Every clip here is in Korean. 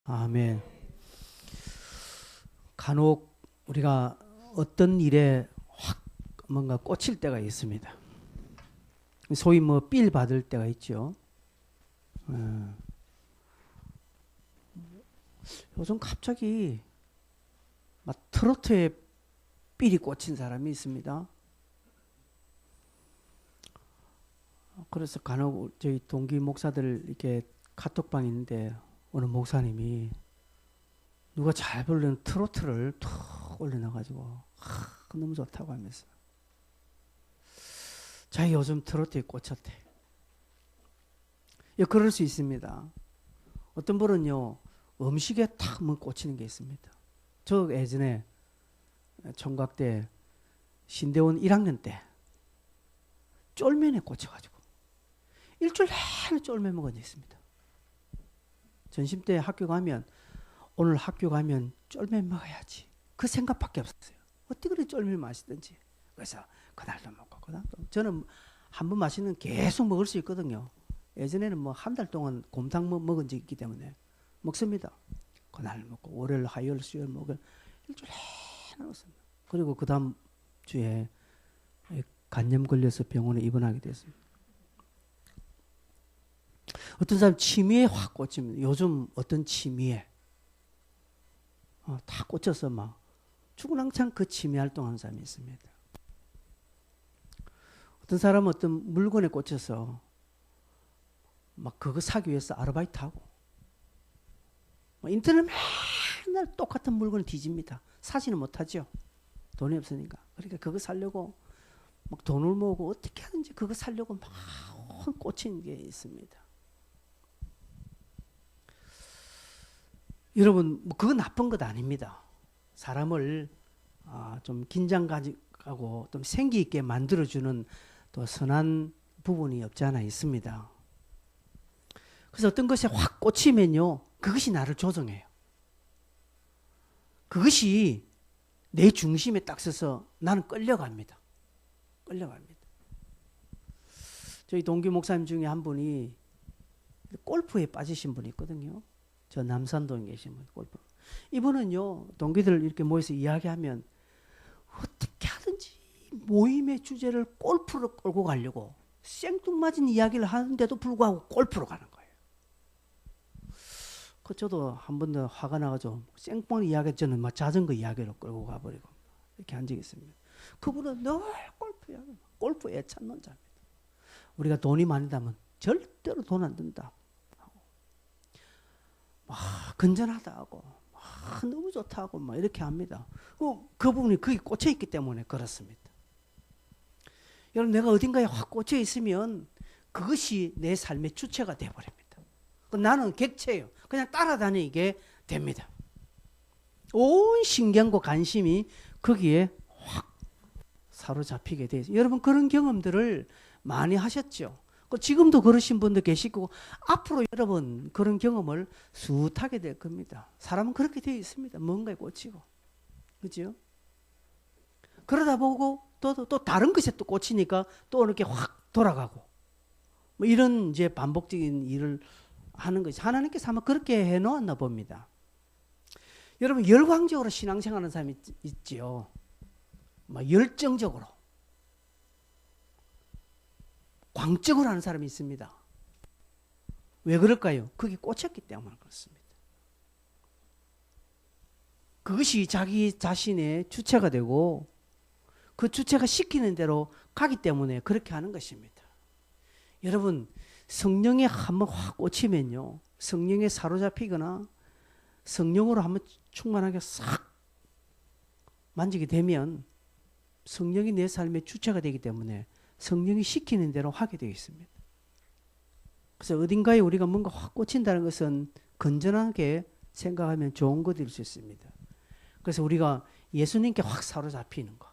아멘. 간혹 우리가 어떤 일에 확 뭔가 꽂힐 때가 있습니다. 소위 뭐 삘 받을 때가 있죠. 요즘 갑자기 막 트로트에 삘이 꽂힌 사람이 있습니다. 그래서 간혹 저희 동기 목사들 이렇게 카톡방이 있는데 어느 목사님이 누가 잘 부르는 트로트를 툭 올려놔가지고 너무 좋다고 하면서 자기 요즘 트로트에 꽂혔대. 그럴 수 있습니다. 어떤 분은요 음식에 탁 한번 꽂히는 게 있습니다. 저 예전에 총각 때 신대원 1학년 때 쫄면에 꽂혀가지고 일주일 내내 쫄면 먹은 적 있습니다. 전심 때 학교 가면 오늘 학교 가면 쫄면 먹어야지. 그 생각밖에 없었어요. 어떻게 그렇게 쫄면 맛있든지. 그래서 그날도 먹고 그날도. 저는 한 번 마시면 계속 먹을 수 있거든요. 예전에는 뭐 한 달 동안 곰탕 먹은 적이 있기 때문에 먹습니다. 그날 먹고 월요일, 화요일, 수요일, 목요일 일주일 내내 먹습니다. 그리고 그 다음 주에 간염 걸려서 병원에 입원하게 됐습니다. 어떤 사람 취미에 확 꽂힙니다. 요즘 어떤 취미에 다 꽂혀서 막 주구장창 그 취미 활동하는 사람이 있습니다. 어떤 사람은 어떤 물건에 꽂혀서 막 그거 사기 위해서 아르바이트하고 인터넷 맨날 똑같은 물건을 뒤집니다. 사지는 못하죠. 돈이 없으니까. 그러니까 그거 사려고 막 돈을 모으고 어떻게 하든지 그거 사려고 막 꽂힌 게 있습니다. 여러분, 뭐 그건 나쁜 것 아닙니다. 사람을 좀 긴장 가지고 좀 생기 있게 만들어주는 또 선한 부분이 없지 않아 있습니다. 그래서 어떤 것에 확 꽂히면요, 그것이 나를 조정해요. 그것이 내 중심에 딱 서서 나는 끌려갑니다. 끌려갑니다. 저희 동기 목사님 중에 한 분이 골프에 빠지신 분이 있거든요. 저 남산동에 계신 분, 골프. 이분은요, 동기들 이렇게 모여서 이야기하면 어떻게 하든지 모임의 주제를 골프로 끌고 가려고 생뚱맞은 이야기를 하는데도 불구하고 골프로 가는 거예요. 저도 한 번 더 화가 나가지고 생뚱맞은 이야기 저는 막 자전거 이야기로 끌고 가버리고 이렇게 한 적이 있습니다. 그분은 늘 골프 이야기, 골프 애찬론자입니다. 우리가 돈이 많이 나면 절대로 돈 안 든다. 건전하다 하고 너무 좋다 하고 막 이렇게 합니다. 그 부분이 거기 꽂혀 있기 때문에 그렇습니다. 여러분, 내가 어딘가에 확 꽂혀 있으면 그것이 내 삶의 주체가 되어버립니다. 나는 객체예요. 그냥 따라다니게 됩니다. 온 신경과 관심이 거기에 확 사로잡히게 돼요. 여러분, 그런 경험들을 많이 하셨죠? 지금도 그러신 분도 계시고 앞으로 여러분 그런 경험을 숱하게 될 겁니다. 사람은 그렇게 되어 있습니다. 뭔가에 꽂히고. 그죠? 그러다 보고 또 다른 것에 또 꽂히니까 또 이렇게 확 돌아가고 뭐 이런 이제 반복적인 일을 하는 것이 하나님께서 아마 그렇게 해놓았나 봅니다. 여러분, 열광적으로 신앙생활하는 사람이 있지요. 막 열정적으로 광적으로 하는 사람이 있습니다. 왜 그럴까요? 그게 꽂혔기 때문에 그렇습니다. 그것이 자기 자신의 주체가 되고 그 주체가 시키는 대로 가기 때문에 그렇게 하는 것입니다. 여러분, 성령에 한번 확 꽂히면요, 성령에 사로잡히거나 성령으로 한번 충만하게 싹 만지게 되면 성령이 내 삶의 주체가 되기 때문에 성령이 시키는 대로 하게 되어 있습니다. 그래서 어딘가에 우리가 뭔가 확 꽂힌다는 것은 건전하게 생각하면 좋은 것일 수 있습니다. 그래서 우리가 예수님께 확 사로잡히는 거,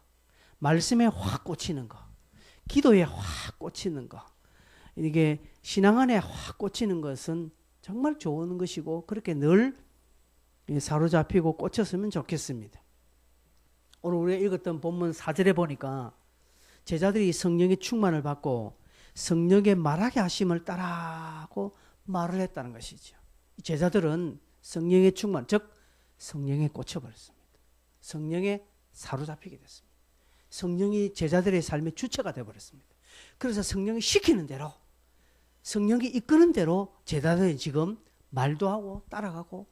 말씀에 확 꽂히는 거, 기도에 확 꽂히는 거, 이게 신앙 안에 확 꽂히는 것은 정말 좋은 것이고 그렇게 늘 사로잡히고 꽂혔으면 좋겠습니다. 오늘 우리가 읽었던 본문 4절에 보니까 제자들이 성령의 충만을 받고 성령의 말하게 하심을 따라하고 말을 했다는 것이죠. 제자들은 성령의 충만, 즉 성령에 꽂혀버렸습니다. 성령에 사로잡히게 됐습니다. 성령이 제자들의 삶의 주체가 되어버렸습니다. 그래서 성령이 시키는 대로, 성령이 이끄는 대로 제자들이 지금 말도 하고 따라가고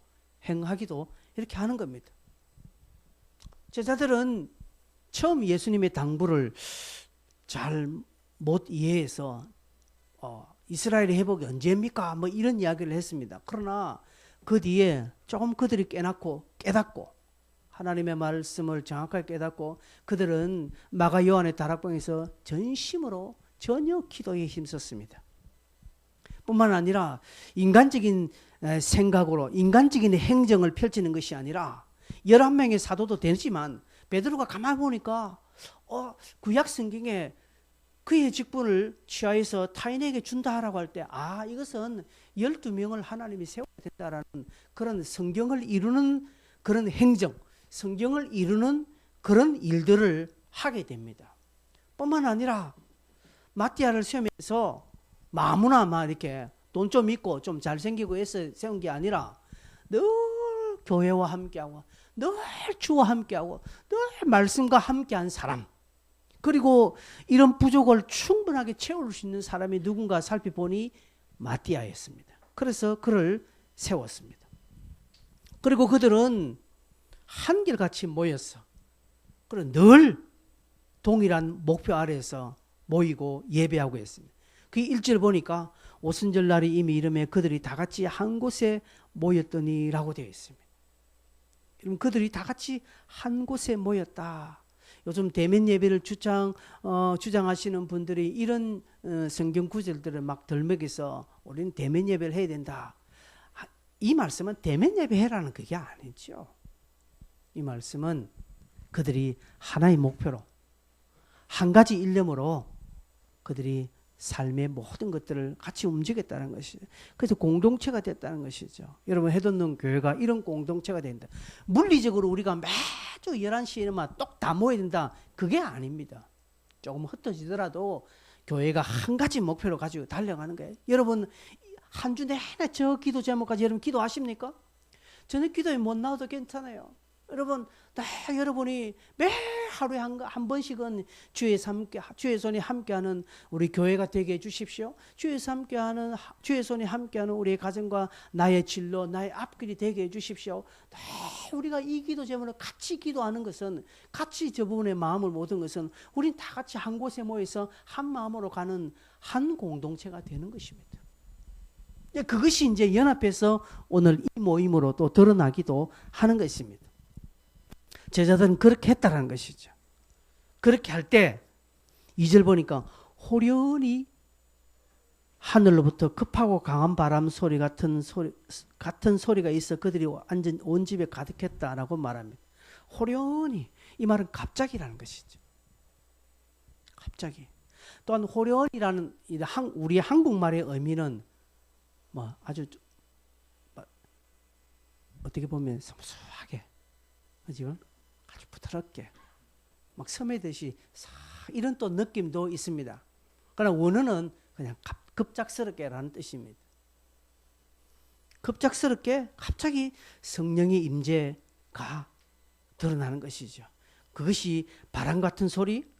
행하기도 이렇게 하는 겁니다. 제자들은 처음 예수님의 당부를 잘 못 이해해서 이스라엘의 회복이 언제입니까? 뭐 이런 이야기를 했습니다. 그러나 그 뒤에 조금 그들이 깨닫고 하나님의 말씀을 정확하게 깨닫고 그들은 마가 요한의 다락방에서 전심으로 전혀 기도에 힘썼습니다. 뿐만 아니라 인간적인 생각으로 인간적인 행정을 펼치는 것이 아니라 11명의 사도도 되지만 베드로가 가만히 보니까 구약 성경에 그의 직분을 취하여서 타인에게 준다라고 할 때 이것은 12명을 하나님이 세워야 된다라는 그런 성경을 이루는 그런 행정, 성경을 이루는 그런 일들을 하게 됩니다. 뿐만 아니라 마띠아를 세우면서 아무나 막 이렇게 돈 좀 있고 좀 잘생기고 해서 세운 게 아니라 늘 교회와 함께하고 늘 주와 함께하고 늘 말씀과 함께한 사람, 그리고 이런 부족을 충분하게 채울 수 있는 사람이 누군가 살펴보니 마띠아였습니다. 그래서 그를 세웠습니다. 그리고 그들은 한결같이 모였어. 그리고 늘 동일한 목표 아래에서 모이고 예배하고 했습니다. 그 1절 보니까 오순절 날이 이미 이름에 그들이 다 같이 한 곳에 모였더니라고 되어 있습니다. 그럼 그들이 다 같이 한 곳에 모였다. 요즘 대면 예배를 주장하시는 분들이 이런 성경 구절들을 막 덜먹여서 우리는 대면 예배를 해야 된다. 이 말씀은 대면 예배 해라는 그게 아니죠. 이 말씀은 그들이 하나의 목표로 한 가지 일념으로 그들이 삶의 모든 것들을 같이 움직였다는 것이죠. 그래서 공동체가 됐다는 것이죠. 여러분 해돋는 교회가 이런 공동체가 된다. 물리적으로 우리가 매주 11시에만 똑 다 모여야 된다. 그게 아닙니다. 조금 흩어지더라도 교회가 한 가지 목표를 가지고 달려가는 거예요. 여러분 한 주 내내 저 기도 제목까지 여러분 기도하십니까? 저는 기도에 못 나와도 괜찮아요. 여러분 다 여러분이 매 하루에 한 번씩은 주의 손이 함께하는 우리 교회가 되게 해주십시오. 주의 손이 함께하는 우리의 가정과 나의 진로, 나의 앞길이 되게 해주십시오. 다 우리가 이 기도 제목을 같이 기도하는 것은, 같이 저 부분에 마음을 모든 것은 우린 다 같이 한 곳에 모여서 한 마음으로 가는 한 공동체가 되는 것입니다. 그것이 이제 연합해서 오늘 이 모임으로 또 드러나기도 하는 것입니다. 제자들은 그렇게 했다는 것이죠. 그렇게 할 때 2절 보니까 호련히 하늘로부터 급하고 강한 바람 소리 같은 소리가 있어 그들이 앉은 온 집에 가득했다라고 말합니다. 호련히, 이 말은 갑자기라는 것이죠. 갑자기. 또한 호련이라는 우리 한국말의 의미는 아주 어떻게 보면 섬수하게, 그죠? 아주 부드럽게 막 섬에듯이 이런 또 느낌도 있습니다. 그러나 원어는 그냥 급작스럽게라는 뜻입니다. 급작스럽게 갑자기 성령의 임재가 드러나는 것이죠. 그것이 바람 같은 소리,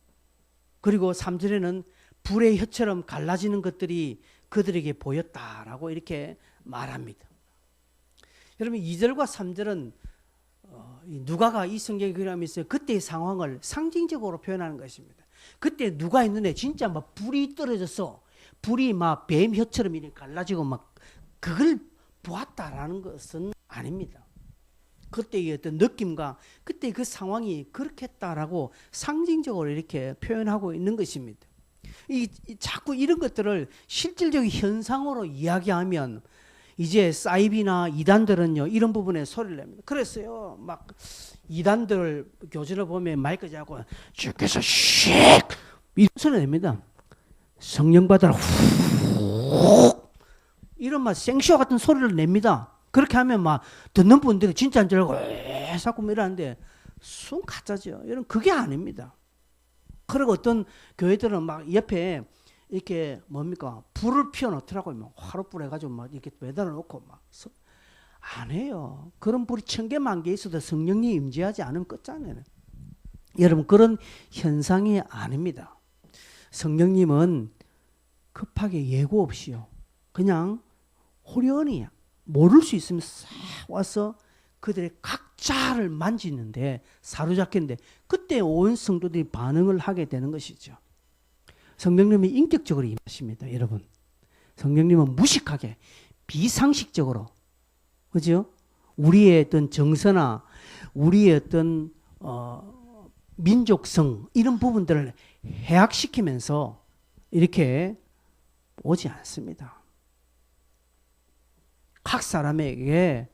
그리고 3절에는 불의 혀처럼 갈라지는 것들이 그들에게 보였다라고 이렇게 말합니다. 여러분 2절과 3절은 누가가 이 성경에 그리하면서 그때의 상황을 상징적으로 표현하는 것입니다. 그때 누가의 눈에 진짜 막 불이 떨어져서 불이 막 뱀 혀처럼 이렇게 갈라지고 막 그걸 보았다라는 것은 아닙니다. 그때의 어떤 느낌과 그때 그 상황이 그렇게 했다라고 상징적으로 이렇게 표현하고 있는 것입니다. 자꾸 이런 것들을 실질적인 현상으로 이야기하면 이제 사이비나 이단들은요 이런 부분에 소리를 냅니다. 그랬어요. 막 이단들 교전을 보면 마이크 잡고 주께서 씩 이런 소리 냅니다. 성령 받아라 훅 이런 막 생쇼 같은 소리를 냅니다. 그렇게 하면 막 듣는 분들이 진짜인 줄 알고 자꾸 이러는데 순 가짜죠. 여러분 그게 아닙니다. 그리고 어떤 교회들은 막 옆에 이렇게 뭡니까 불을 피워놓더라고요. 막 화롯불 해가지고 막 이렇게 매달아 놓고 막 안 해요. 그런 불이 1000개, 10,000개 있어도 성령이 임재하지 않으면 끝장내는. 여러분 그런 현상이 아닙니다. 성령님은 급하게 예고 없이요. 그냥 호련히 모를 수 있으면 싹 와서 그들의 각자를 만지는데 사로잡겠는데 그때 온 성도들이 반응을 하게 되는 것이죠. 성령님이 인격적으로 임하십니다. 여러분. 성령님은 무식하게 비상식적으로 그죠? 우리의 어떤 정서나 우리의 어떤 민족성 이런 부분들을 해악시키면서 이렇게 오지 않습니다. 각 사람에게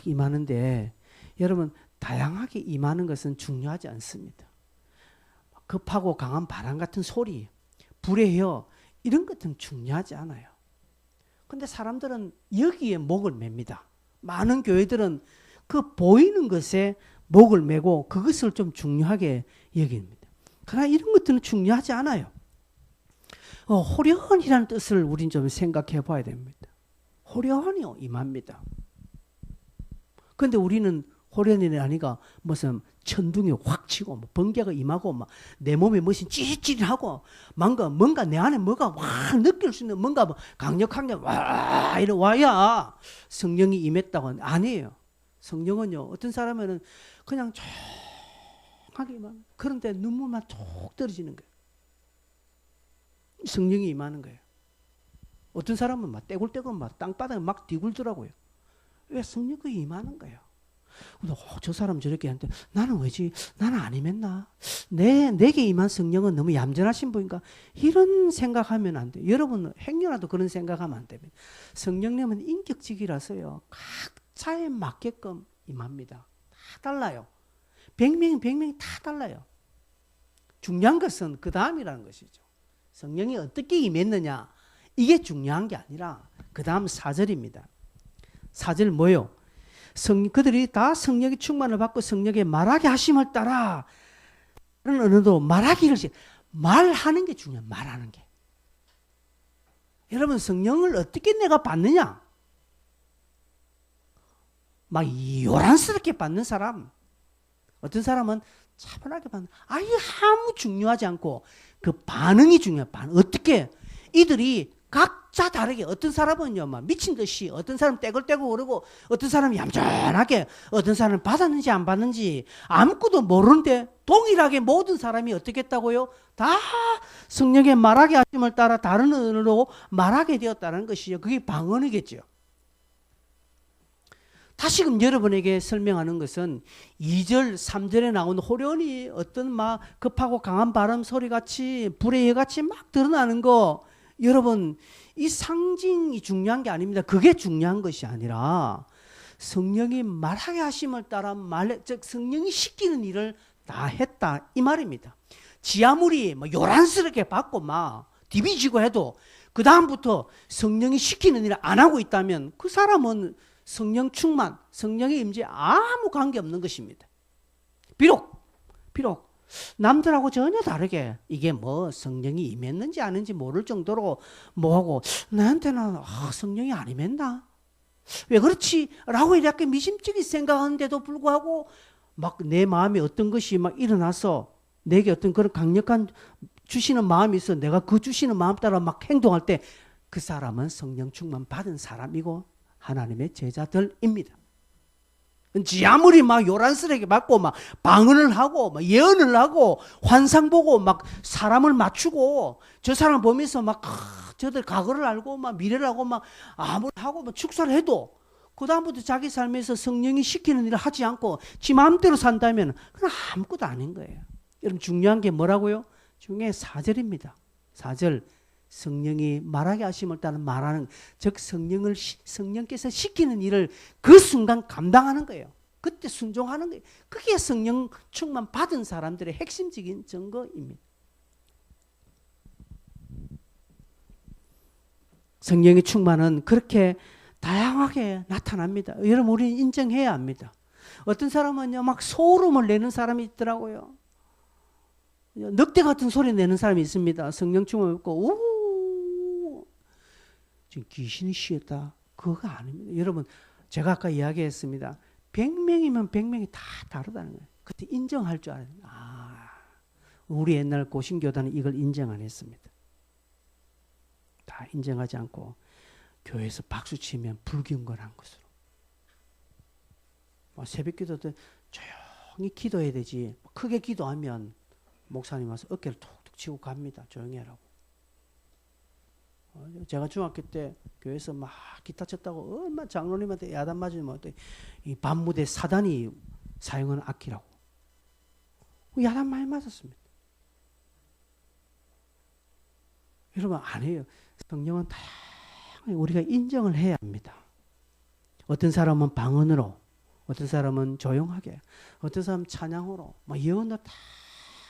임하는데 여러분 다양하게 임하는 것은 중요하지 않습니다. 급하고 강한 바람 같은 소리, 불의 혀 이런 것들은 중요하지 않아요. 근데 사람들은 여기에 목을 맵니다. 많은 교회들은 그 보이는 것에 목을 매고 그것을 좀 중요하게 여깁니다. 그러나 이런 것들은 중요하지 않아요. 호련이라는 뜻을 우린 좀 생각해 봐야 됩니다. 호련히 임합니다. 그런데 우리는 호련이 아니가 무슨 천둥이 확 치고 뭐 번개가 임하고 막 내 몸에 무슨 찌릿찌릿하고 뭔가 내 안에 뭐가 확 느낄 수 있는 뭔가 뭐 강력하게 와 이래 와야 성령이 임했다고 아니에요. 성령은요 어떤 사람은 그냥 조용하게 임하는 그런데 눈물만 툭 떨어지는 거예요. 성령이 임하는 거예요. 어떤 사람은 막 떼굴떼굴 막 땅바닥에 막 디굴더라고요. 왜 성령이 임하는 거예요. 저 사람 저렇게 하는데 나는 왜지? 나는 안 임했나? 내게 임한 성령은 너무 얌전하신 분인가? 이런 생각하면 안 돼요. 여러분 행여라도 그런 생각하면 안 됩니다. 성령님은 인격직이라서요. 각자에 맞게끔 임합니다. 다 달라요. 100명이 다 달라요. 중요한 것은 그 다음이라는 것이죠. 성령이 어떻게 임했느냐 이게 중요한 게 아니라 그 다음 4절입니다. 4절 뭐예요? 그들이 다 성령의 충만을 받고 성령의 말하게 하심을 따라 그런 언어도 말하기를 말하는 게 중요해요. 말하는 게. 여러분 성령을 어떻게 내가 받느냐? 막 요란스럽게 받는 사람 어떤 사람은 차분하게 받는 아예 아무 중요하지 않고 그 반응이 중요해요. 어떻게 이들이 각자 다르게 어떤 사람은요 막 미친 듯이 어떤 사람 떼굴떼굴 오르고 어떤 사람은 얌전하게 어떤 사람은 받았는지 안 받는지 아무것도 모르는데 동일하게 모든 사람이 어떻게 했다고요? 다 성령의 말하게 하심을 따라 다른 언어로 말하게 되었다는 것이죠. 그게 방언이겠죠. 다시금 여러분에게 설명하는 것은 2절 3절에 나온 호련히 어떤 막 급하고 강한 바람 소리같이 불의 혀같이 막 드러나는 거 여러분 이 상징이 중요한 게 아닙니다. 그게 중요한 것이 아니라 성령이 말하게 하심을 따라 즉 성령이 시키는 일을 다 했다 이 말입니다. 지 아무리 뭐 요란스럽게 받고 막 디비지고 해도 그 다음부터 성령이 시키는 일을 안 하고 있다면 그 사람은 성령 충만, 성령의 임재 아무 관계없는 것입니다. 비록 남들하고 전혀 다르게 이게 뭐 성령이 임했는지 아닌지 모를 정도로 뭐하고 나한테는 성령이 안 임했나? 왜 그렇지? 라고 이렇게 미심쩍게 생각하는데도 불구하고 막 내 마음에 어떤 것이 막 일어나서 내게 어떤 그런 강력한 주시는 마음이 있어 내가 그 주시는 마음 따라 막 행동할 때 그 사람은 성령 충만 받은 사람이고 하나님의 제자들입니다. 지 아무리 막 요란스럽게 받고 막 방언을 하고 막 예언을 하고 환상 보고 막 사람을 맞추고 저 사람 보면서 막 저들 과거를 알고 막 미래를 하고 막 아무리 하고 막 축사를 해도 그 다음부터 자기 삶에서 성령이 시키는 일을 하지 않고 지 마음대로 산다면 그건 아무것도 아닌 거예요. 여러분 중요한 게 뭐라고요? 중요한 4절입니다. 4절 성령이 말하게 하심을 따라 말하는 즉 성령께서 시키는 일을 그 순간 감당하는 거예요. 그때 순종하는 거예요. 그게 성령 충만 받은 사람들의 핵심적인 증거입니다. 성령의 충만은 그렇게 다양하게 나타납니다. 여러분 우리는 인정해야 합니다. 어떤 사람은요 막 소름을 내는 사람이 있더라고요. 늑대 같은 소리 내는 사람이 있습니다. 성령 충만 받고 우 지금 귀신이 쉬었다. 그거 아닙니다. 여러분 제가 아까 이야기했습니다. 100명이면 100명이 다 다르다는 거예요. 그때 인정할 줄 알아요. 우리 옛날 고신교단은 이걸 인정 안 했습니다. 다 인정하지 않고 교회에서 박수 치면 불경건한 것으로. 새벽 기도 때 조용히 기도해야 되지. 크게 기도하면 목사님 와서 어깨를 툭툭 치고 갑니다. 조용히 하라고. 제가 중학교 때 교회에서 막 기타 쳤다고 얼마나 장로님한테 야단 맞으면 이 밤무대 사단이 사용하는 악기라고. 야단 많이 맞았습니다. 여러분 아니에요. 성령은 다양하게 우리가 인정을 해야 합니다. 어떤 사람은 방언으로, 어떤 사람은 조용하게, 어떤 사람은 찬양으로, 예언도 다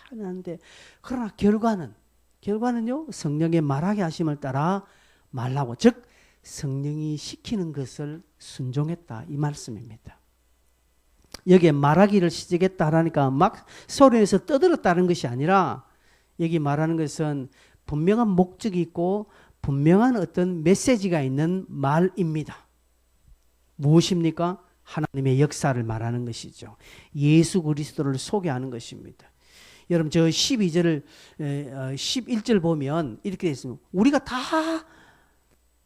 하는데, 그러나 결과는요, 성령의 말하게 하심을 따라 말하고, 즉 성령이 시키는 것을 순종했다 이 말씀입니다. 여기에 말하기를 시작했다 하니까 막 소리내서 떠들었다는 것이 아니라, 여기 말하는 것은 분명한 목적이 있고 분명한 어떤 메시지가 있는 말입니다. 무엇입니까? 하나님의 역사를 말하는 것이죠. 예수 그리스도를 소개하는 것입니다. 여러분 저 11절 보면 이렇게 되어 있습니다. 우리가 다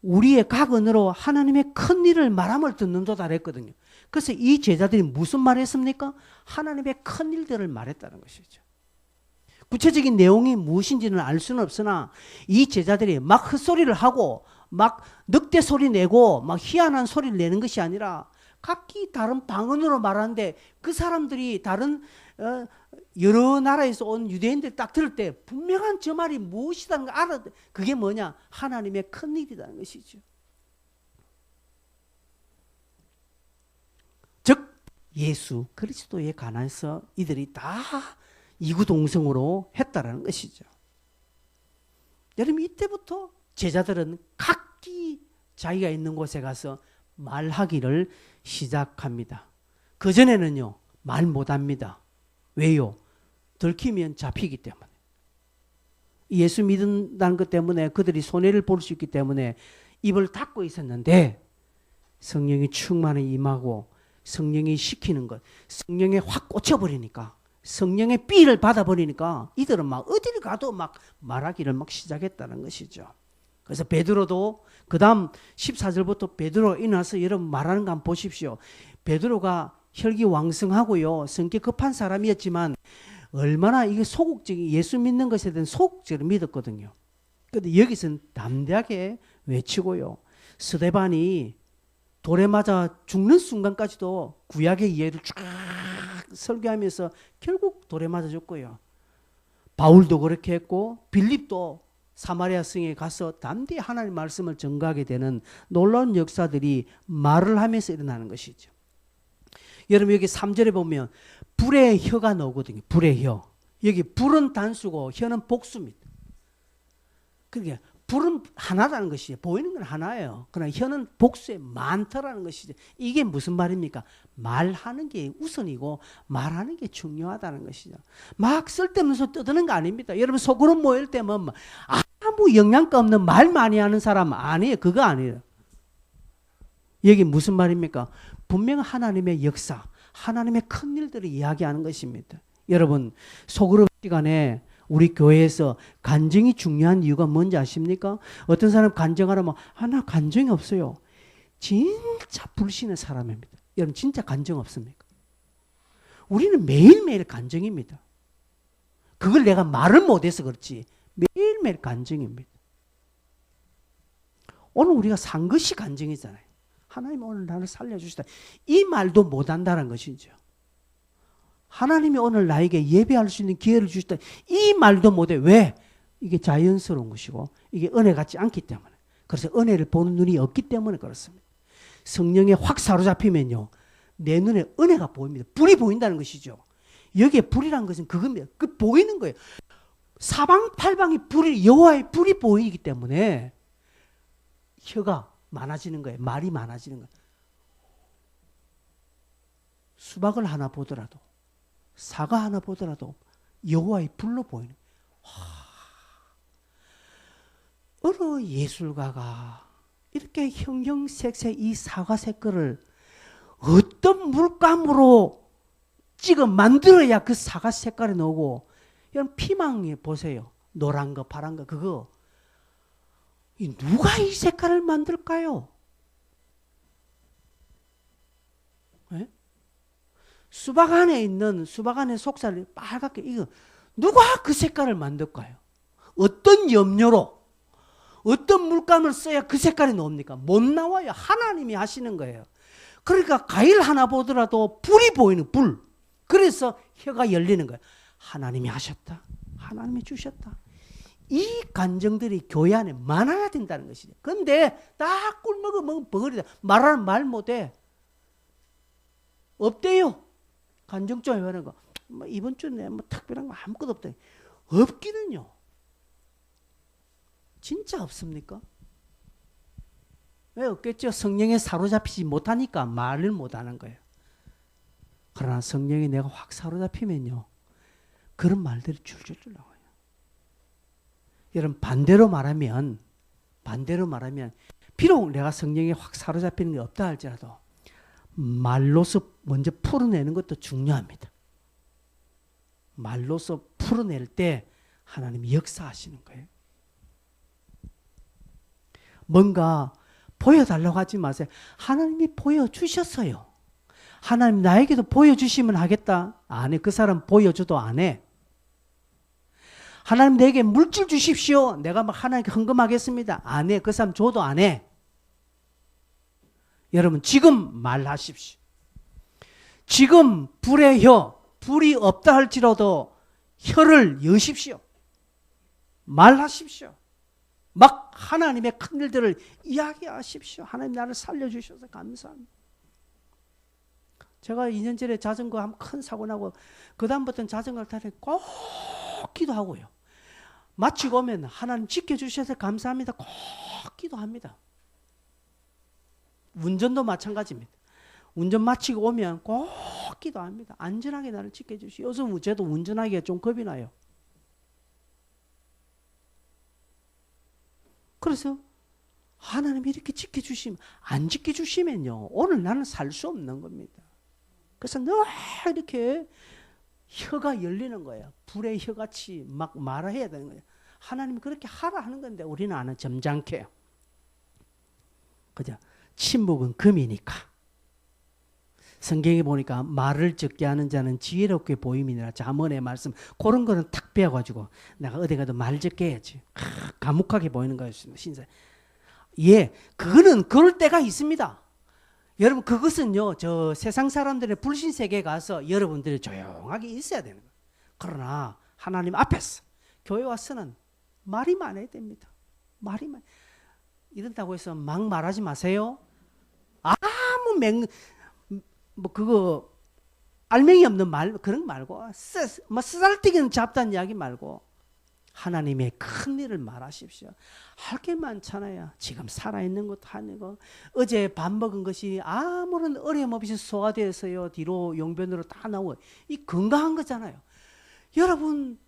우리의 각언으로 하나님의 큰 일을 말함을 듣는도다 그랬거든요. 그래서 이 제자들이 무슨 말을 했습니까? 하나님의 큰 일들을 말했다는 것이죠. 구체적인 내용이 무엇인지는 알 수는 없으나 이 제자들이 막 헛소리를 하고 막 늑대 소리 내고 막 희한한 소리를 내는 것이 아니라 각기 다른 방언으로 말하는데 그 사람들이 다른 여러 나라에서 온 유대인들이 딱 들을 때 분명한 저 말이 무엇이라는 걸 알아. 그게 뭐냐? 하나님의 큰 일이라는 것이죠. 즉 예수 그리스도에 관해서 이들이 다 이구동성으로 했다라는 것이죠. 여러분 이때부터 제자들은 각기 자기가 있는 곳에 가서 말하기를 시작합니다. 그전에는요 말 못합니다. 왜요? 들키면 잡히기 때문에. 예수 믿는다는 것 때문에 그들이 손해를 볼 수 있기 때문에 입을 닫고 있었는데 성령이 충만히 임하고 성령이 시키는 것, 성령에 확 꽂혀버리니까 성령의 삐를 받아버리니까 이들은 막 어디를 가도 막 말하기를 막 시작했다는 것이죠. 그래서 베드로도 그 다음 14절부터 베드로가 일어나서 여러분 말하는 거 한번 보십시오. 베드로가 혈기왕성하고요. 성격 급한 사람이었지만 얼마나 이게 소극적인 예수 믿는 것에 대한 소극적으로 믿었거든요. 그런데 여기서는 담대하게 외치고요. 스데반이 돌에 맞아 죽는 순간까지도 구약의 예를 쫙 설교하면서 결국 돌에 맞아 죽고요. 바울도 그렇게 했고 빌립도 사마리아 성에 가서 담대히 하나님의 말씀을 전가하게 되는 놀라운 역사들이 말을 하면서 일어나는 것이죠. 여러분 여기 3절에 보면 불의 혀가 나오거든요. 불의 혀. 여기 불은 단수고 혀는 복수입니다. 그러니까 불은 하나라는 것이에요. 보이는 건 하나예요. 그러나 혀는 복수에 많더라는 것이죠. 이게 무슨 말입니까? 말하는 게 우선이고 말하는 게 중요하다는 것이죠. 막 쓸데없는 소리 떠드는 거 아닙니다. 여러분 소그룹 모일 때면 아무 영양가 없는 말 많이 하는 사람 아니에요. 그거 아니에요. 여기 무슨 말입니까? 분명 하나님의 역사, 하나님의 큰 일들을 이야기하는 것입니다. 여러분 소그룹 시간에 우리 교회에서 간증이 중요한 이유가 뭔지 아십니까? 어떤 사람 간증하라면 나 간증이 없어요. 진짜 불신의 사람입니다. 여러분 진짜 간증 없습니까? 우리는 매일매일 간증입니다. 그걸 내가 말을 못해서 그렇지 매일매일 간증입니다. 오늘 우리가 산 것이 간증이잖아요. 하나님 오늘 나를 살려주시다. 이 말도 못한다는 것이죠. 하나님이 오늘 나에게 예배할 수 있는 기회를 주시다. 이 말도 못해. 왜? 이게 자연스러운 것이고 이게 은혜 같지 않기 때문에. 그래서 은혜를 보는 눈이 없기 때문에 그렇습니다. 성령에 확 사로잡히면요. 내 눈에 은혜가 보입니다. 불이 보인다는 것이죠. 여기에 불이란 것은 그겁니다. 그 보이는 거예요. 사방팔방이 불이 여호와의 불이 보이기 때문에 혀가 많아지는 거예요. 말이 많아지는 거예요. 수박을 하나 보더라도 사과 하나 보더라도 여호와의 불로 보이는 어느 예술가가 이렇게 형형색색 이 사과 색깔을 어떤 물감으로 찍어 만들어야 그 사과 색깔이 나오고, 여러분 피망에 보세요. 노란 거, 파란 거, 그거. 누가 이 색깔을 만들까요? 네? 수박 안에 있는, 수박 안에 속살이 빨갛게, 이거 누가 그 색깔을 만들까요? 어떤 염료로, 어떤 물감을 써야 그 색깔이 나옵니까? 못 나와요. 하나님이 하시는 거예요. 그러니까 과일 하나 보더라도 불이 보이는 불. 그래서 혀가 열리는 거예요. 하나님이 하셨다. 하나님이 주셨다. 이 감정들이 교회 안에 많아야 된다는 것이죠. 그런데 딱 꿀먹으면 버거리다. 말하는 말 못해. 없대요. 감정 좀 해보는 거. 뭐 이번 주에 뭐 특별한 거 아무것도 없대. 없기는요. 진짜 없습니까? 왜 없겠죠? 성령에 사로잡히지 못하니까 말을 못하는 거예요. 그러나 성령이 내가 확 사로잡히면요, 그런 말들이 줄줄줄 나와요. 여러분 반대로 말하면 비록 내가 성령에 확 사로잡히는 게 없다 할지라도 말로서 먼저 풀어내는 것도 중요합니다. 말로서 풀어낼 때 하나님이 역사하시는 거예요. 뭔가 보여달라고 하지 마세요. 하나님이 보여주셨어요. 하나님 나에게도 보여주시면 하겠다. 안 해. 그 사람 보여줘도 안 해. 하나님 내게 물질 주십시오. 내가 막 하나님께 헌금하겠습니다. 안 해. 그 사람 줘도 안 해. 여러분 지금 말하십시오. 지금 불의 혀, 불이 없다 할지라도 혀를 여십시오. 말하십시오. 막 하나님의 큰 일들을 이야기하십시오. 하나님 나를 살려주셔서 감사합니다. 제가 2년 전에 자전거 한 큰 사고 나고 그 다음부터는 자전거를 타니 꼭 기도하고요. 마치고 오면 하나님 지켜주셔서 감사합니다. 꼭 기도합니다. 운전도 마찬가지입니다. 운전 마치고 오면 꼭 기도합니다. 안전하게 나를 지켜주시오. 요즘 저도 운전하기가 좀 겁이 나요. 그래서 하나님이 이렇게 지켜주시면, 안 지켜주시면요, 오늘 나는 살 수 없는 겁니다. 그래서 늘 이렇게 혀가 열리는 거예요. 불의 혀같이 막 말해야 되는 거예요. 하나님이 그렇게 하라 하는 건데 우리는 안 점잖게. 그죠? 침묵은 금이니까. 성경에 보니까 말을 적게 하는 자는 지혜롭게 보임이니라. 잠언의 말씀. 그런 거는 탁 배워가지고 내가 어디 가도 말 적게 해야지. 과묵하게 보이는 거였습니다. 신사. 예, 그거는 그럴 때가 있습니다. 여러분 그것은요, 저 세상 사람들의 불신 세계에 가서 여러분들이 조용하게 있어야 되는 거예요. 그러나 하나님 앞에서 교회 와서는 말이 많아야 됩니다. 말이 많. 이런다고 해서 막 말하지 마세요. 아무 뭐 그거 알맹이 없는 말 그런 거 말고 뭐 쓰잘데기는 잡다는 이야기 말고 하나님의 큰 일을 말하십시오. 할 게 많잖아요. 지금 살아있는 것도 아니고 어제 밥 먹은 것이 아무런 어려움 없이 소화되어서요 뒤로 용변으로 다 나오고 이 건강한 거잖아요. 여러분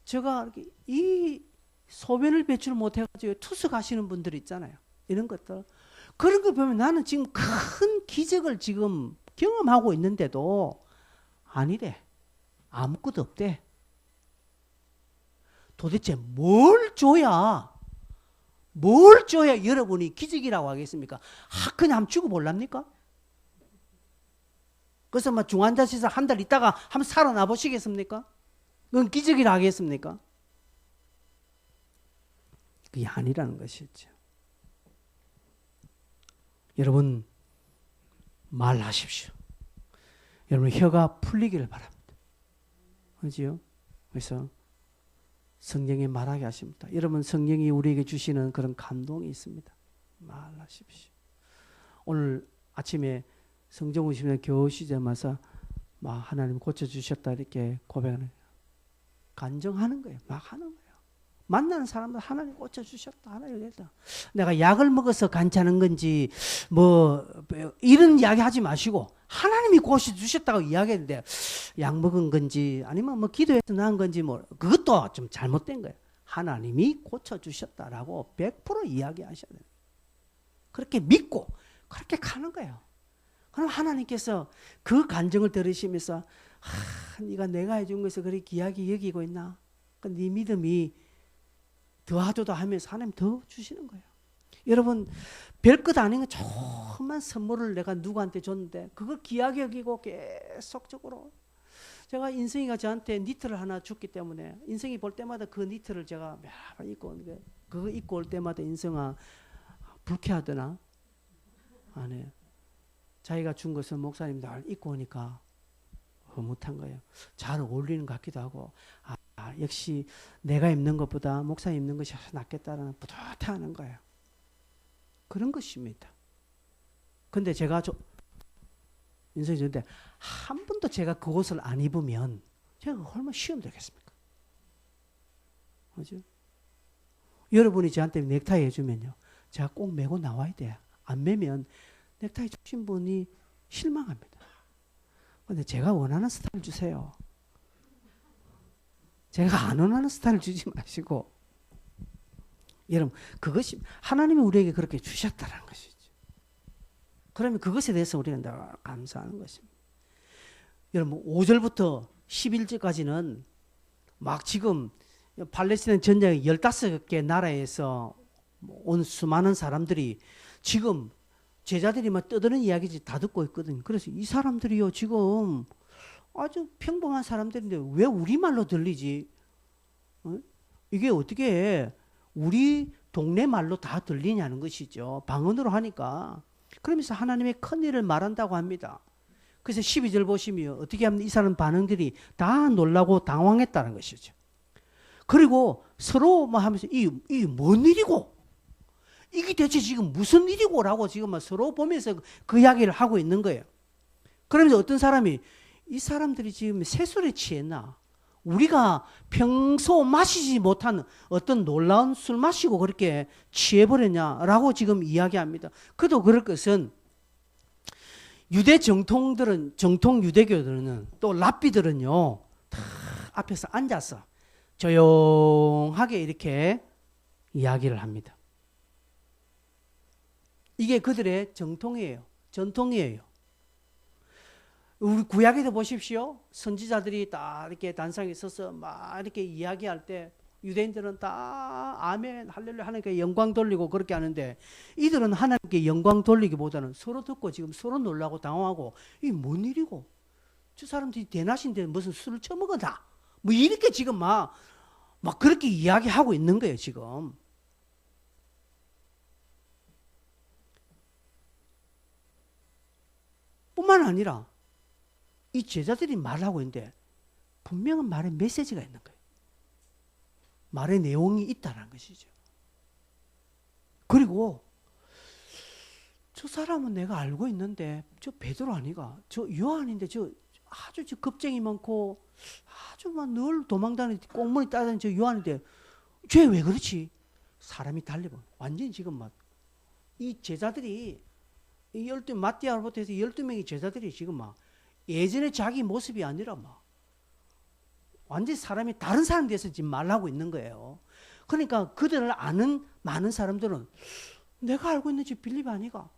제가 이 소변을 배출 못해가지고 투숙하시는 분들 있잖아요. 이런 것들 그런 걸 보면 나는 지금 큰 기적을 지금 경험하고 있는데도 아니래. 아무것도 없대. 도대체 뭘 줘야 여러분이 기적이라고 하겠습니까? 그냥 한번 주고 볼랍니까? 그래서 막 중환자실에서 한 달 있다가 한번 살아나 보시겠습니까? 그건 기적이라 하겠습니까? 그게 아니라는 것이죠. 여러분 말하십시오. 여러분 혀가 풀리기를 바랍니다. 그렇지요? 그래서 성령이 말하게 하십니다. 여러분 성령이 우리에게 주시는 그런 감동이 있습니다. 말하십시오. 오늘 아침에 성정우 씨는 교우시자마자 막 하나님 고쳐주셨다 이렇게 고백하는 거예요. 간증하는 거예요. 막 하는 거예요. 만나는 사람들 하나님 고쳐주셨다. 하나님 그랬다. 내가 약을 먹어서 괜찮은 건지 뭐 이런 이야기 하지 마시고 하나님이 고쳐주셨다고 이야기했는데 약 먹은 건지 아니면 뭐 기도해서 나은 건지 뭐 그것도 좀 잘못된 거예요. 하나님이 고쳐주셨다라고 100% 이야기하셔야 돼요. 그렇게 믿고 그렇게 가는 거예요. 그럼 하나님께서 그 간증을 들으시면서 네가 내가 해준 것을 그리 귀하게 여기고 있나? 네 믿음이 더하도다 하면서 하나님 더 주시는 거예요. 여러분 별것 아닌 거 조그만 선물을 내가 누구한테 줬는데 그걸 귀하게 여기고 계속적으로 제가 인성이가 저한테 니트를 하나 줬기 때문에 인성이 볼 때마다 그 니트를 제가 매번 입고 오는데 그거 입고 올 때마다 인성아 불쾌하더나? 안 해요. 자기가 준 것을 목사님 날 입고 오니까 흐뭇한 거예요. 잘 어울리는 것 같기도 하고 역시 내가 입는 것보다 목사님 입는 것이 낫겠다라는 뿌듯해하는 거예요. 그런 것입니다. 근데 제가 인생이 저한테 한 번도 제가 그것을 안 입으면 제가 얼마나 시험 되겠습니까? 그죠? 여러분이 저한테 넥타이 해주면요. 제가 꼭 메고 나와야 돼. 안 매면 넥타이 주신 분이 실망합니다. 근데 제가 원하는 스타일 주세요. 제가 안 원하는 스타일 주지 마시고 여러분 그것이 하나님이 우리에게 그렇게 주셨다는 것이죠. 그러면 그것에 대해서 우리가 늘 감사하는 것입니다. 여러분 5절부터 11절까지는 막 지금 팔레스타인 전쟁의 15개 나라에서 온 수많은 사람들이 지금 제자들이 막 떠드는 이야기지 다 듣고 있거든요. 그래서 이 사람들이요 지금 아주 평범한 사람들인데 왜 우리말로 들리지? 이게 어떻게 우리 동네 말로 다 들리냐는 것이죠. 방언으로 하니까. 그러면서 하나님의 큰 일을 말한다고 합니다. 그래서 12절 보시면 어떻게 하면 이 사람 반응들이 다 놀라고 당황했다는 것이죠. 그리고 서로 뭐 하면서 이 뭔 일이고 이게 대체 지금 무슨 일이고라고 지금 서로 보면서 그 이야기를 하고 있는 거예요. 그러면서 어떤 사람이 이 사람들이 지금 새술에 취했나? 우리가 평소 마시지 못한 어떤 놀라운 술 마시고 그렇게 취해버렸냐라고 지금 이야기합니다. 그도 그럴 것은 유대 정통 유대교들은 또 랍비들은요 다 앞에서 앉아서 조용하게 이렇게 이야기를 합니다. 이게 그들의 전통이에요. 우리 구약에도 보십시오. 선지자들이 딱 이렇게 단상에 서서 막 이렇게 이야기할 때 유대인들은 다 아멘 할렐루야 하나님께 영광 돌리고 그렇게 하는데 이들은 하나님께 영광 돌리기보다는 서로 듣고 지금 서로 놀라고 당황하고 이게 뭔 일이고 저 사람들이 대낮인데 무슨 술을 처먹었다 뭐 이렇게 지금 막 그렇게 이야기하고 있는 거예요 지금. 뿐만 아니라 이 제자들이 말하고 있는데 분명한 말의 메시지가 있는 거예요. 말의 내용이 있다는 것이죠. 그리고 저 사람은 내가 알고 있는데 저 베드로 아니가? 저 요한인데 저 아주 저 겁쟁이 많고 아주 막 늘 도망다니는 꽁무니 따다니는 저 요한인데 쟤 왜 그렇지? 사람이 달리고 완전히 지금 막 이 제자들이 이 12 마띠아로부터 해서 12명의 제자들이 지금 막 예전에 자기 모습이 아니라 막 완전히 사람이 다른 사람에 대해서 지금 말하고 있는 거예요. 그러니까 그들을 아는 많은 사람들은 내가 알고 있는 저 빌립 아니가?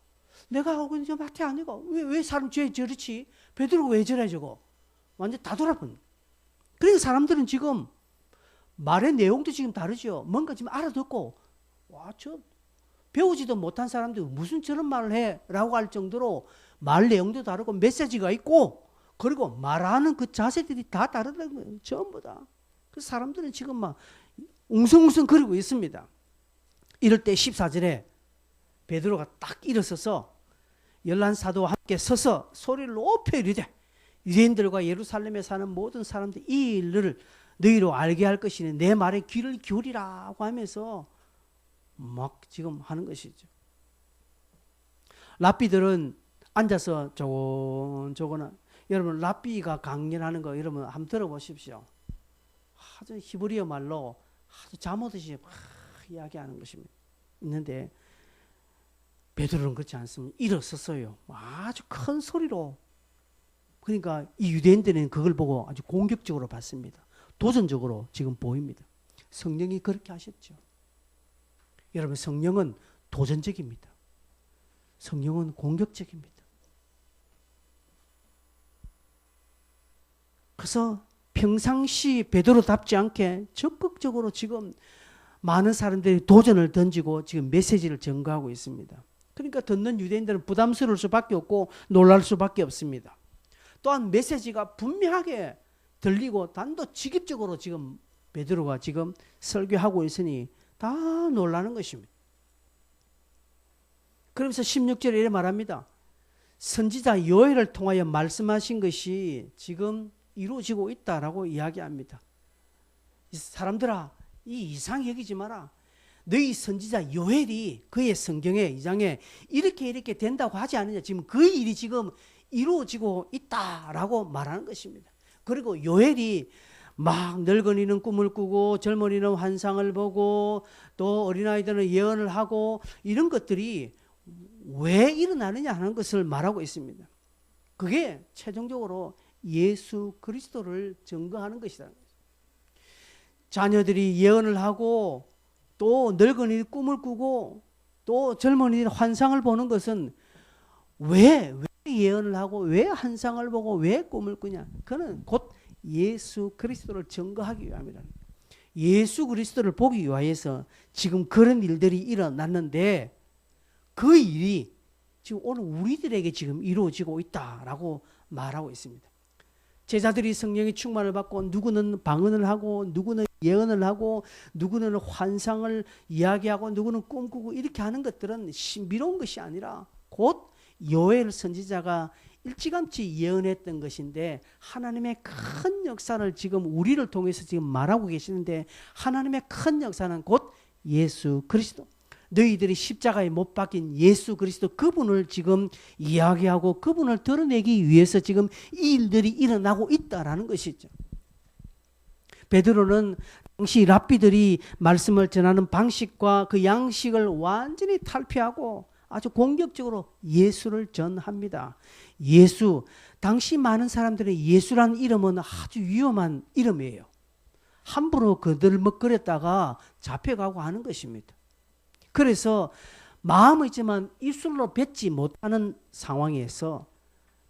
내가 알고 있는 저 마태 아니가? 왜 사람 쟤 저렇지? 베드로가 왜 저래 저거? 완전 다 돌아본. 그러니까 사람들은 지금 말의 내용도 지금 다르죠. 뭔가 지금 알아듣고 와, 저 배우지도 못한 사람들이 무슨 저런 말을 해? 라고 할 정도로 말 내용도 다르고 메시지가 있고 그리고 말하는 그 자세들이 다 다르다는 거예요. 전부 다. 그 사람들은 지금 막 웅성웅성 거리고 있습니다. 이럴 때 14절에 베드로가 딱 일어서서 11사도와 함께 서서 소리를 높여 이르되 유대인들과 예루살렘에 사는 모든 사람들 이 일을 너희로 알게 할 것이니 내 말에 귀를 기울이라고 하면서 막 지금 하는 것이죠. 랍비들은 앉아서 조곤조곤 여러분 랍비가 강연하는 거 여러분 한번 들어보십시오. 아주 히브리어 말로 아주 잠오듯이 막 이야기하는 것입니다. 있는데 베드로는 그렇지 않습니다. 일어섰어요. 아주 큰 소리로. 그러니까 이 유대인들은 그걸 보고 아주 공격적으로 봤습니다. 도전적으로 지금 보입니다. 성령이 그렇게 하셨죠. 여러분 성령은 도전적입니다. 성령은 공격적입니다. 그래서 평상시 베드로답지 않게 적극적으로 지금 많은 사람들이 도전을 던지고 지금 메시지를 전가하고 있습니다. 그러니까 듣는 유대인들은 부담스러울 수밖에 없고 놀랄 수밖에 없습니다. 또한 메시지가 분명하게 들리고 단도직입적으로 지금 베드로가 지금 설교하고 있으니 다 놀라는 것입니다. 그러면서 16절에 이렇게 말합니다. 선지자 요엘을 통하여 말씀하신 것이 지금 이루어지고 있다라고 이야기합니다. 사람들아, 이 이상 여기지 마라. 너희 선지자 요엘이 그의 성경에 2장에 이렇게 된다고 하지 않느냐. 지금 그 일이 지금 이루어지고 있다라고 말하는 것입니다. 그리고 요엘이 막 늙은이는 꿈을 꾸고 젊은이는 환상을 보고 또 어린아이들은 예언을 하고 이런 것들이 왜 일어나느냐 하는 것을 말하고 있습니다. 그게 최종적으로 예수 그리스도를 증거하는 것이다. 자녀들이 예언을 하고 또 늙은이들이 꿈을 꾸고 또 젊은이들이 환상을 보는 것은 왜 예언을 하고 왜 환상을 보고 왜 꿈을 꾸냐? 그는 곧 예수 그리스도를 증거하기 위함이다. 예수 그리스도를 보기 위해서 지금 그런 일들이 일어났는데 그 일이 지금 오늘 우리들에게 지금 이루어지고 있다라고 말하고 있습니다. 제자들이 성령의 충만을 받고 누구는 방언을 하고 누구는 예언을 하고 누구는 환상을 이야기하고 누구는 꿈꾸고 이렇게 하는 것들은 신비로운 것이 아니라 곧 요엘 선지자가 일찌감치 예언했던 것인데 하나님의 큰 역사를 지금 우리를 통해서 지금 말하고 계시는데 하나님의 큰 역사는 곧 예수 그리스도, 너희들이 십자가에 못 박힌 예수 그리스도 그분을 지금 이야기하고 그분을 드러내기 위해서 지금 이 일들이 일어나고 있다라는 것이죠. 베드로는 당시 랍비들이 말씀을 전하는 방식과 그 양식을 완전히 탈피하고 아주 공격적으로 예수를 전합니다. 예수, 당시 많은 사람들의 예수라는 이름은 아주 위험한 이름이에요. 함부로 거들먹거렸다가 잡혀가고 하는 것입니다. 그래서 마음은 있지만 입술로 뱉지 못하는 상황에서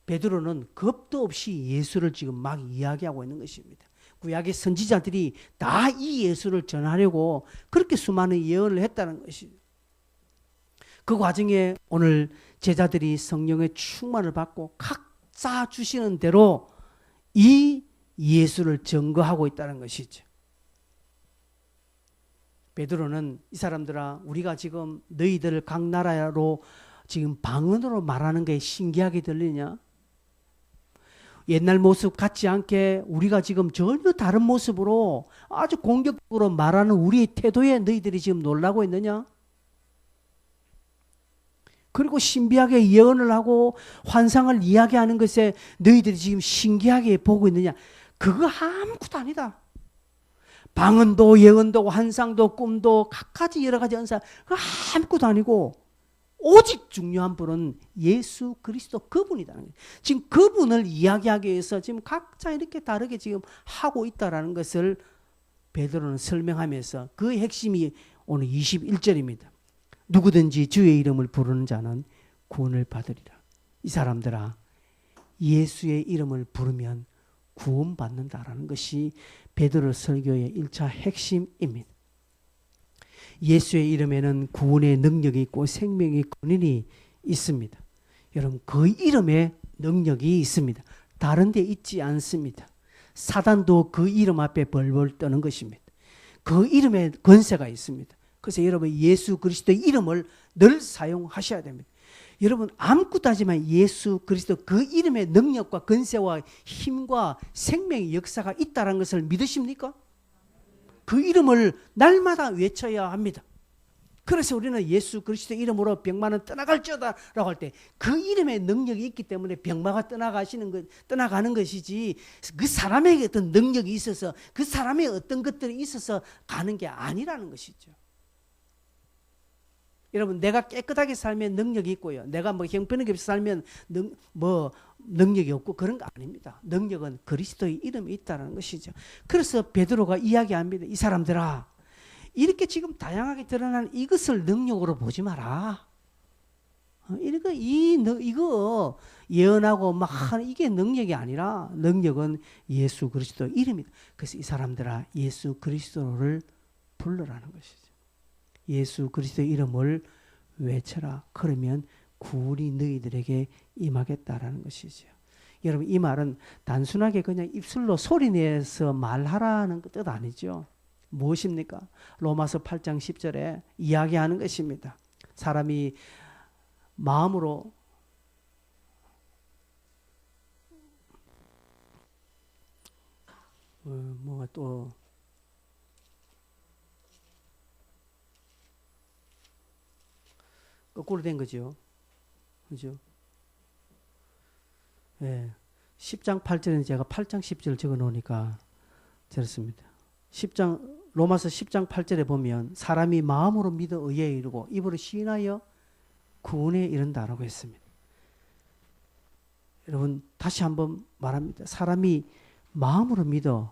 베드로는 겁도 없이 예수를 지금 막 이야기하고 있는 것입니다. 구약의 선지자들이 다 이 예수를 전하려고 그렇게 수많은 예언을 했다는 것이죠. 그 과정에 오늘 제자들이 성령의 충만을 받고 각자 주시는 대로 이 예수를 증거하고 있다는 것이죠. 베드로는 이 사람들아, 우리가 지금 너희들을 각 나라로 지금 방언으로 말하는 게 신기하게 들리냐? 옛날 모습 같지 않게 우리가 지금 전혀 다른 모습으로 아주 공격적으로 말하는 우리의 태도에 너희들이 지금 놀라고 있느냐? 그리고 신비하게 예언을 하고 환상을 이야기하는 것에 너희들이 지금 신기하게 보고 있느냐? 그거 아무것도 아니다. 방언도 예언도 환상도 꿈도 각가지 여러 가지 은사 그거 아무것도 아니고 오직 중요한 분은 예수 그리스도 그분이다는 거예요. 지금 그분을 이야기하기 위해서 지금 각자 이렇게 다르게 지금 하고 있다는 것을 베드로는 설명하면서 그 핵심이 오늘 21절입니다. 누구든지 주의 이름을 부르는 자는 구원을 받으리라. 이 사람들아, 예수의 이름을 부르면 구원받는다라는 것이 베드로 설교의 1차 핵심입니다. 예수의 이름에는 구원의 능력이 있고 생명의 근원이 있습니다. 여러분, 그 이름에 능력이 있습니다. 다른 데 있지 않습니다. 사단도 그 이름 앞에 벌벌 떠는 것입니다. 그 이름에 권세가 있습니다. 그래서 여러분 예수 그리스도의 이름을 늘 사용하셔야 됩니다. 여러분 아무것도 하지만 예수 그리스도 그 이름의 능력과 권세와 힘과 생명의 역사가 있다는 것을 믿으십니까? 그 이름을 날마다 외쳐야 합니다. 그래서 우리는 예수 그리스도 이름으로 병마는 떠나갈지어다라고 할 때 그 이름의 능력이 있기 때문에 병마가 떠나가는 것이지 그 사람에게 어떤 능력이 있어서 그 사람의 어떤 것들이 있어서 가는 게 아니라는 것이죠. 여러분 내가 깨끗하게 살면 능력이 있고요. 내가 뭐 형편없게 살면 능력이 없고 그런 거 아닙니다. 능력은 그리스도의 이름이 있다는 것이죠. 그래서 베드로가 이야기합니다. 이 사람들아, 이렇게 지금 다양하게 드러나는 이것을 능력으로 보지 마라. 이거 예언하고 막 하는 이게 능력이 아니라 능력은 예수 그리스도 이름이다. 그래서 이 사람들아 예수 그리스도를 불러라는 것이죠. 예수 그리스도의 이름을 외쳐라. 그러면 구원이 너희들에게 임하겠다라는 것이죠. 여러분 이 말은 단순하게 그냥 입술로 소리내서 말하라는 뜻 아니죠. 무엇입니까? 로마서 8장 10절에 이야기하는 것입니다. 사람이 마음으로 뭐가 또 거꾸로 된 거죠. 그죠? 예. 10장 8절에는 제가 8장 10절 적어 놓으니까 저렇습니다. 로마서 10장 8절에 보면 사람이 마음으로 믿어 의에 이르고 입으로 시인하여 구원에 이른다라고 했습니다. 여러분 다시 한번 말합니다. 사람이 마음으로 믿어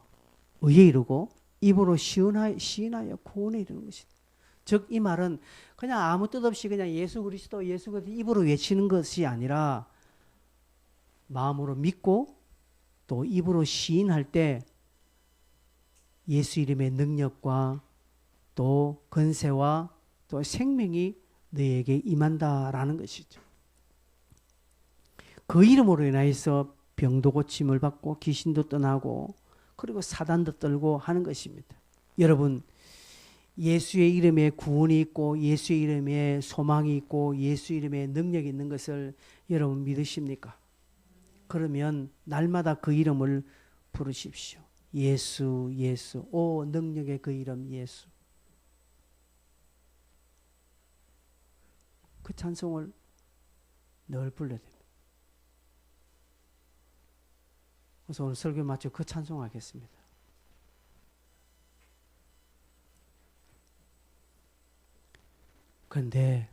의에 이르고 입으로 시인하여 구원에 이르는 것이다. 즉 이 말은 그냥 아무 뜻 없이 그냥 예수 그리스도 입으로 외치는 것이 아니라 마음으로 믿고 또 입으로 시인할 때 예수 이름의 능력과 또 권세와 또 생명이 너에게 임한다라는 것이죠. 그 이름으로 인하여서 병도 고침을 받고 귀신도 떠나고 그리고 사단도 떨고 하는 것입니다. 여러분 예수의 이름에 구원이 있고 예수의 이름에 소망이 있고 예수 이름에 능력이 있는 것을 여러분 믿으십니까? 그러면 날마다 그 이름을 부르십시오. 예수 예수 오 능력의 그 이름 예수. 그 찬송을 늘 불러야 됩니다. 그래서 오늘 설교 마치고 그 찬송하겠습니다. 그런데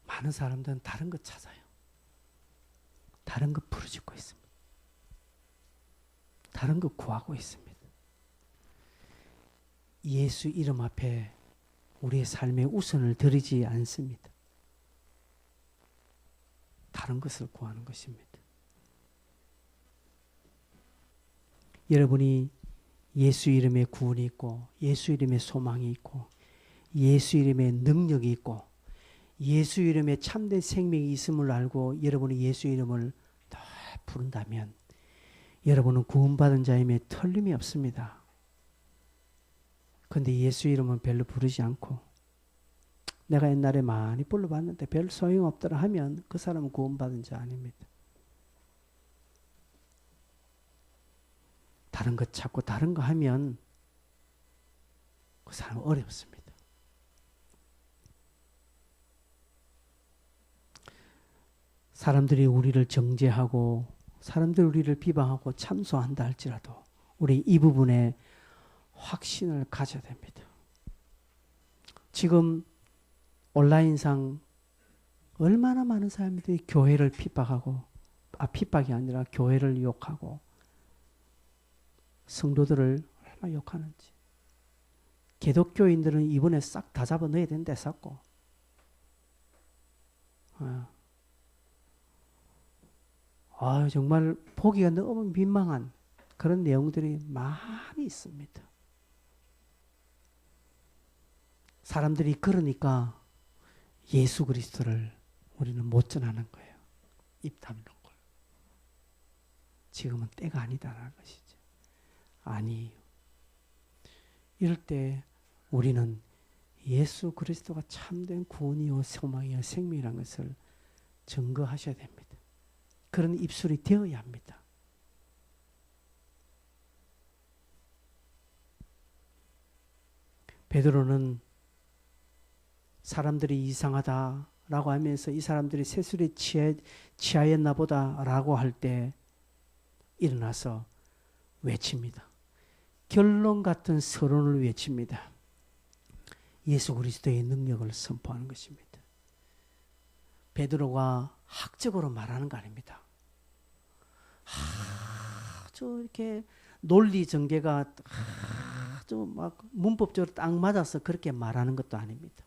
많은 사람들은 다른 것 찾아요. 다른 것 부르짖고 있습니다. 다른 것 구하고 있습니다. 예수 이름 앞에 우리의 삶의 우선을 드리지 않습니다. 다른 것을 구하는 것입니다. 여러분이 예수 이름에 구원이 있고 예수 이름에 소망이 있고 예수 이름에 능력이 있고 예수 이름에 참된 생명이 있음을 알고 여러분이 예수 이름을 더 부른다면 여러분은 구원받은 자임에 틀림이 없습니다. 그런데 예수 이름은 별로 부르지 않고 내가 옛날에 많이 불러봤는데 별 소용없더라 하면 그 사람은 구원받은 자 아닙니다. 다른 것 찾고 다른 거 하면 그 사람은 어렵습니다. 사람들이 우리를 정죄하고 사람들이 우리를 비방하고 참소한다 할지라도 우리 이 부분에 확신을 가져야 됩니다. 지금 온라인상 얼마나 많은 사람들이 교회를 핍박하고 핍박이 아니라 교회를 욕하고 성도들을 얼마나 욕하는지. 기독교인들은 이번에 싹 다 잡아 넣어야 된다 했었고 정말 보기가 너무 민망한 그런 내용들이 많이 있습니다. 사람들이 그러니까 예수 그리스도를 우리는 못 전하는 거예요. 입 다무는 거예요. 지금은 때가 아니다라는 것이죠. 아니에요. 이럴 때 우리는 예수 그리스도가 참된 구원이요 소망이요 생명이라는 것을 증거하셔야 됩니다. 그런 입술이 되어야 합니다. 베드로는 사람들이 이상하다라고 하면서 이 사람들이 세술에 취하였나 보다라고 할 때 일어나서 외칩니다. 결론 같은 서론을 외칩니다. 예수 그리스도의 능력을 선포하는 것입니다. 베드로가 학적으로 말하는 거 아닙니다. 아주 이렇게 논리 전개가 아주 막 문법적으로 딱 맞아서 그렇게 말하는 것도 아닙니다.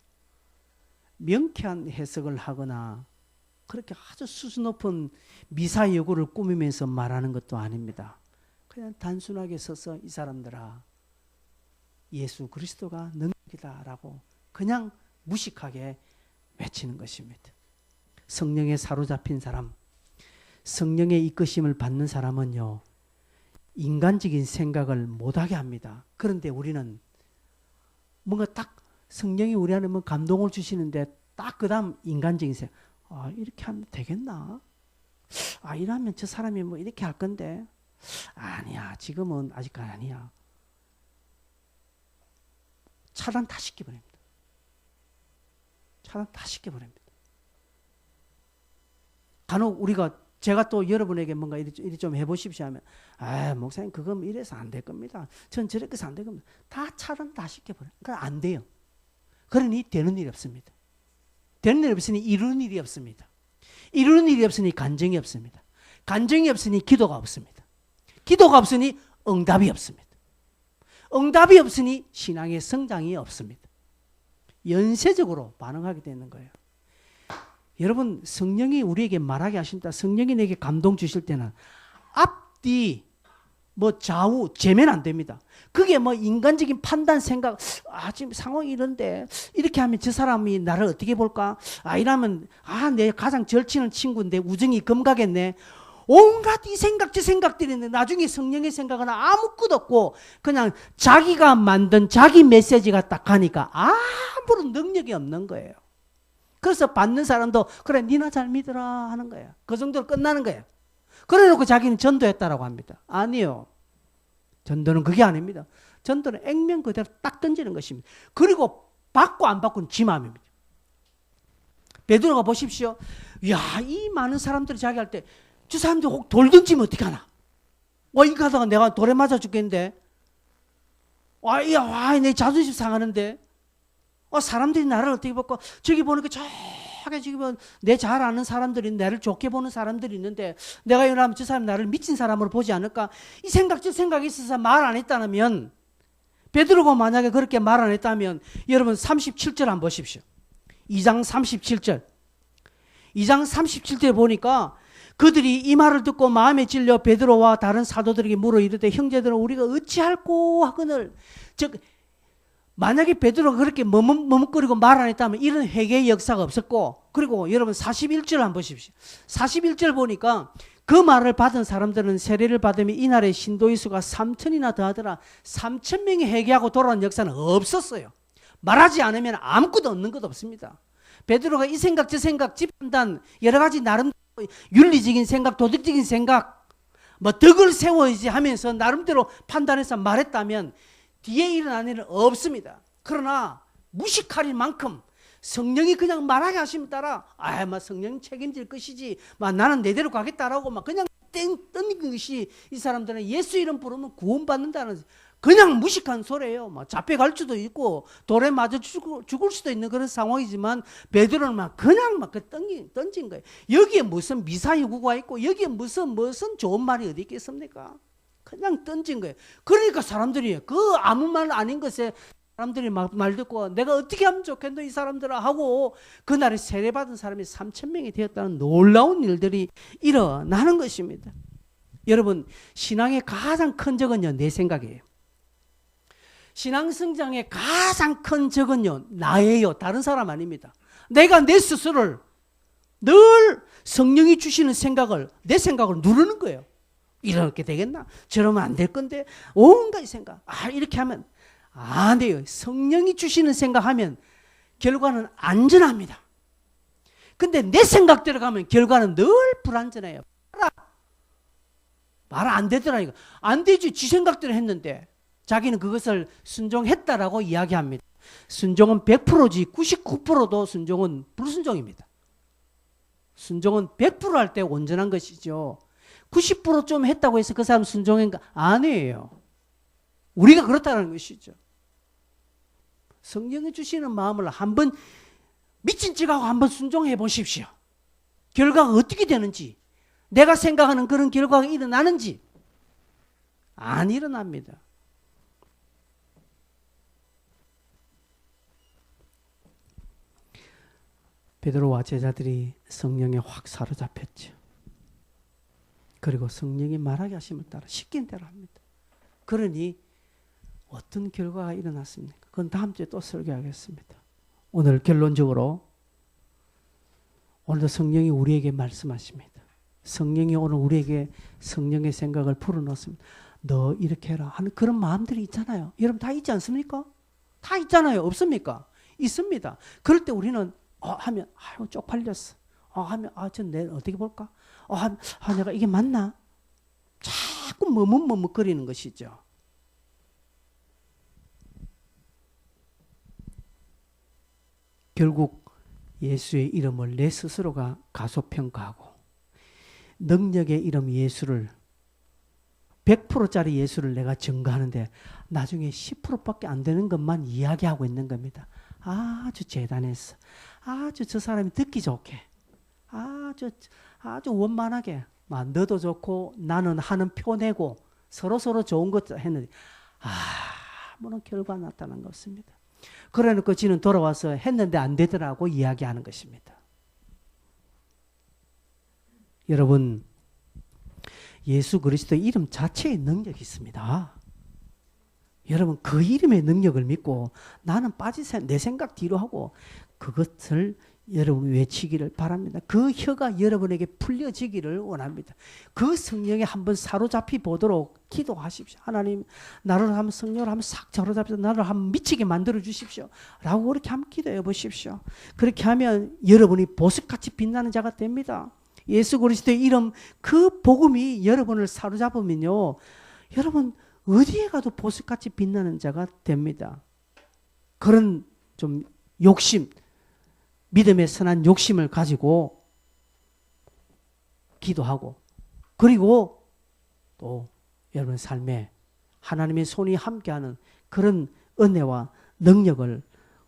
명쾌한 해석을 하거나 그렇게 아주 수준 높은 미사여구를 꾸미면서 말하는 것도 아닙니다. 그냥 단순하게 서서 이 사람들아 예수 그리스도가 능력이다라고 그냥 무식하게 외치는 것입니다. 성령에 사로잡힌 사람, 성령의 이끄심을 받는 사람은요, 인간적인 생각을 못하게 합니다. 그런데 우리는 뭔가 딱 성령이 우리 안에 뭐 감동을 주시는데 딱 그 다음 인간적인 생각, 이렇게 하면 되겠나? 이러면 저 사람이 뭐 이렇게 할 건데 아니야, 지금은 아직 아니야. 차단 다 시켜버립니다. 차단 다 시켜버립니다. 간혹 제가 또 여러분에게 뭔가 이리 좀 해보십시오 하면, 목사님 그건 이래서 안 될 겁니다. 전 저렇게 해서 안 될 겁니다. 다 차단 다 시켜버려요. 그러니까 안 돼요. 그러니 되는 일이 없습니다. 되는 일이 없으니 이루는 일이 없습니다. 이루는 일이 없으니 간증이 없습니다. 간증이 없으니 기도가 없습니다. 기도가 없으니 응답이 없습니다. 응답이 없으니 신앙의 성장이 없습니다. 연쇄적으로 반응하게 되는 거예요. 여러분, 성령이 우리에게 말하게 하신다. 성령이 내게 감동 주실 때는 앞뒤 좌우 재면 안 됩니다. 그게 인간적인 판단 생각, 지금 상황이 이런데 이렇게 하면 저 사람이 나를 어떻게 볼까? 이러면 내 가장 절친한 친구인데 우정이 금가겠네. 온갖 이 생각 저 생각들이 있는데 나중에 성령의 생각은 아무것도 없고 그냥 자기가 만든 자기 메시지가 딱 가니까 아무런 능력이 없는 거예요. 그래서 받는 사람도 그래 니나 잘 믿어라 하는 거예요. 그 정도로 끝나는 거예요. 그래 놓고 자기는 전도했다라고 합니다. 아니요. 전도는 그게 아닙니다. 전도는 액면 그대로 딱 던지는 것입니다. 그리고 받고 안 받고는 지 마음입니다. 베드로가 보십시오. 이 많은 사람들이 자기 할 때 저 사람들 혹 돌 던지면 어떡하나? 이거 하다가 내가 돌에 맞아 죽겠는데? 내 자존심 상하는데? 사람들이 나를 어떻게 볼까? 저기 보니까 저기 지금 내 잘 아는 사람들이 나를 좋게 보는 사람들이 있는데 내가 이러면 저 사람 나를 미친 사람으로 보지 않을까? 이 생각 저 생각이 있어서 말 안 했다면 베드로가 만약에 그렇게 말 안 했다면 여러분 37절 한번 보십시오. 2장 37절 2장 37절에 보니까 그들이 이 말을 듣고 마음에 찔려 베드로와 다른 사도들에게 물어 이르되 형제들은 우리가 어찌할꼬 하거늘. 즉 만약에 베드로가 그렇게 머뭇거리고 말 안 했다면 이런 회개의 역사가 없었고, 그리고 여러분 41절 한번 보십시오. 41절 보니까 그 말을 받은 사람들은 세례를 받으면 이날의 신도의 수가 3천이나 더하더라. 3천 명이 회개하고 돌아온 역사는 없었어요. 말하지 않으면 아무것도 없는 것 없습니다. 베드로가 이 생각 저 생각 집판단 여러 가지 나름 윤리적인 생각 도덕적인 생각 덕을 세워야지 하면서 나름대로 판단해서 말했다면 뒤에 일어난 일은 없습니다. 그러나 무식할 만큼 성령이 그냥 말하게 하시면 따라 성령이 책임질 것이지 나는 내대로 가겠다라고 그냥 땡 것이 이 사람들은 예수 이름 부르면 구원받는다는 그냥 무식한 소리예요. 잡혀갈 수도 있고 돌에 맞아 죽을 수도 있는 그런 상황이지만 베드로는 그냥 던진 거예요. 여기에 무슨 미사여구가 있고 여기에 무슨 좋은 말이 어디 있겠습니까? 그냥 던진 거예요. 그러니까 사람들이 그 아무 말 아닌 것에 사람들이 말 듣고 내가 어떻게 하면 좋겠노 이 사람들아 하고 그날에 세례받은 사람이 3천 명이 되었다는 놀라운 일들이 일어나는 것입니다. 여러분, 신앙의 가장 큰 적은요, 내 생각이에요. 신앙 성장의 가장 큰 적은요, 나예요. 다른 사람 아닙니다. 내가 내 스스로를 늘 성령이 주시는 생각을 내 생각을 누르는 거예요. 이렇게 되겠나? 저러면 안 될 건데 온갖 생각. 이렇게 하면 안 돼요. 성령이 주시는 생각하면 결과는 안전합니다. 근데 내 생각대로 가면 결과는 늘 불안전해요. 말 안 되더라니까. 안 되지. 지 생각대로 했는데 자기는 그것을 순종했다라고 이야기합니다. 순종은 100%지 99%도 순종은 불순종입니다. 순종은 100% 할 때 온전한 것이죠. 90% 좀 했다고 해서 그 사람 순종인가? 아니에요. 우리가 그렇다는 것이죠. 성령이 주시는 마음을 한번 미친 척하고 한번 순종해 보십시오. 결과가 어떻게 되는지, 내가 생각하는 그런 결과가 일어나는지 안 일어납니다. 베드로와 제자들이 성령에 확 사로잡혔죠. 그리고 성령이 말하게 하심을 따라 시킨 대로 합니다. 그러니 어떤 결과가 일어났습니까? 그건 다음 주에 또 설교하겠습니다. 오늘 결론적으로 오늘도 성령이 우리에게 말씀하십니다. 성령이 오늘 우리에게 성령의 생각을 풀어놓습니다. 너 이렇게 해라 하는 그런 마음들이 있잖아요. 여러분 다 있지 않습니까? 다 있잖아요. 없습니까? 있습니다. 그럴 때 우리는 하면 아유 쪽팔렸어. 하면 전 내 어떻게 볼까? 내가 이게 맞나? 자꾸 머뭇머뭇거리는 것이죠. 결국 예수의 이름을 내 스스로가 가소평가하고 능력의 이름 예수를 100%짜리 예수를 내가 증거하는데 나중에 10%밖에 안 되는 것만 이야기하고 있는 겁니다. 아주 재단했어. 아주 저 사람이 듣기 좋게. 아주 원만하게. 너도 좋고 나는 하는 표 내고 서로 좋은 것 했는데 아무런 결과 나타난 것 없습니다. 그래놓고 지는 돌아와서 했는데 안 되더라고 이야기하는 것입니다. 여러분 예수 그리스도의 이름 자체에 능력이 있습니다. 여러분 그 이름의 능력을 믿고 나는 내 생각 뒤로 하고 그것을 여러분 외치기를 바랍니다. 그 혀가 여러분에게 풀려지기를 원합니다. 그 성령에 한번 사로잡히 보도록 기도하십시오. 하나님 나를 한번 성령을 한번 싹 사로잡혀서 나를 한번 미치게 만들어 주십시오. 라고 그렇게 한번 기도해 보십시오. 그렇게 하면 여러분이 보석같이 빛나는 자가 됩니다. 예수 그리스도의 이름 그 복음이 여러분을 사로잡으면요. 여러분 어디에 가도 보석같이 빛나는 자가 됩니다. 그런 좀 욕심 믿음의 선한 욕심을 가지고 기도하고 그리고 또 여러분 삶에 하나님의 손이 함께하는 그런 은혜와 능력을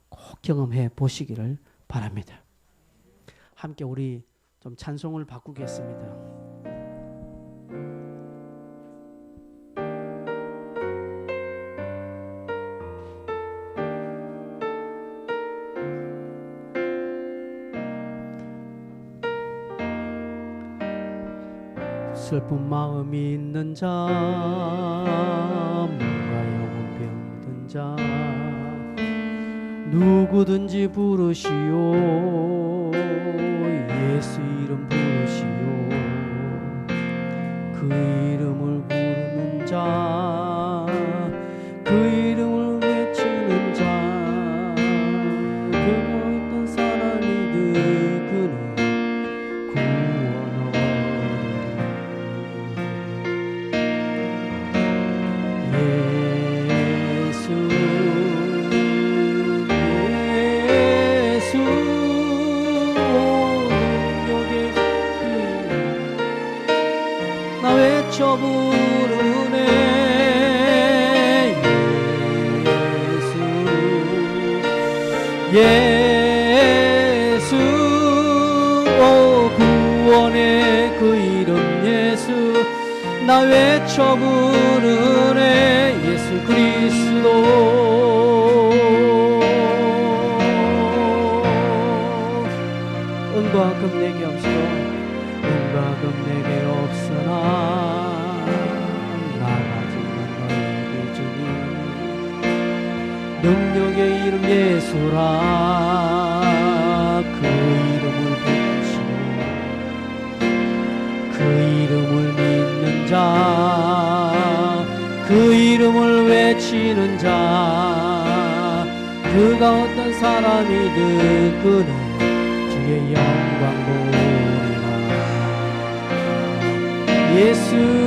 꼭 경험해 보시기를 바랍니다. 함께 우리 좀 찬송을 바꾸겠습니다. 슬픈 마음이 있는 자 뭔가 영혼 병든 자 누구든지 부르시오 예수 이름 부르시오 그 이름을 부르는 자 그 이름을 외치는 자 그가 어떤 사람이든 그는 부르네 예수 구원의 그 이름 예수 나 외쳐 부르네 예수 그리스도 은과 금 내게 없어 은과 금 내게 없으나 능력의 이름 예수라 그 이름을 부르시오 그 이름을 믿는 자 그 이름을 외치는 자 그가 어떤 사람이든 그는 주의 영광 보리라 예수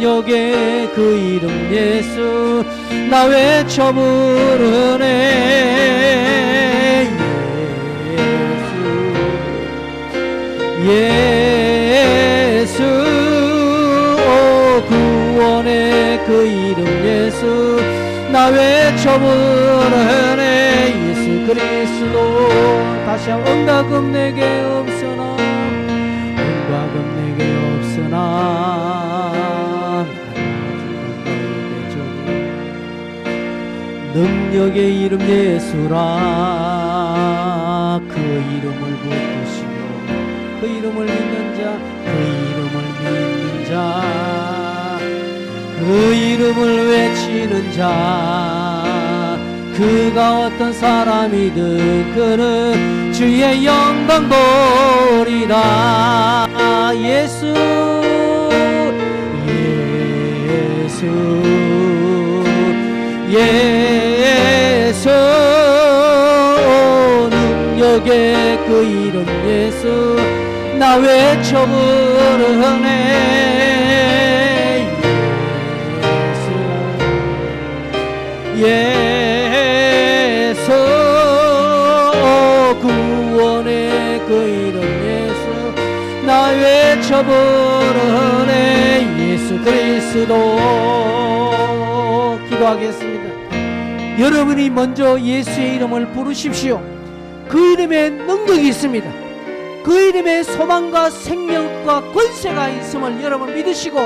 능력의 그 이름 예수 나 외쳐 부르네 예수 구원의 그 이름 예수 나 외쳐 부르네 예수 그리스도 다시 한번 은과 금 내게 없으나 은과 금 내게 없으나 능력의 이름 예수라. 그 이름을 붙드시고 그 이름을 믿는 자, 그 이름을 믿는 자, 그 이름을 외치는 자, 그가 어떤 사람이든 그는 주의 영광 보리라. 예수 예수 예수, 능력의 그 이름 예수, 나 외쳐 부르네. 예수 구원의 그 이름 예수, 나 외쳐 부르네. 예수 그리스도. 기도하겠습니다. 여러분이 먼저 예수의 이름을 부르십시오. 그 이름에 능력이 있습니다. 그 이름에 소망과 생명과 권세가 있음을 여러분 믿으시고,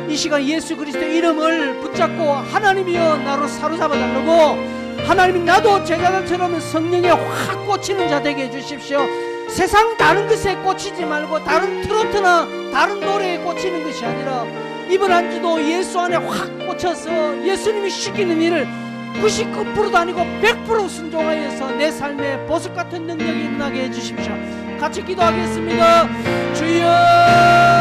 이 시간 예수 그리스도의 이름을 붙잡고 하나님이여 나로 사로잡아 달라고, 하나님이 나도 제자들처럼 성령에 확 꽂히는 자 되게 해주십시오. 세상 다른 것에 꽂히지 말고 다른 트로트나 다른 노래에 꽂히는 것이 아니라 이번 한 주도 예수 안에 확 꽂혀서 예수님이 시키는 일을 99%도 아니고 100% 순종하여서 내 삶에 보석 같은 능력이 일어나게 해주십시오. 같이 기도하겠습니다. 주여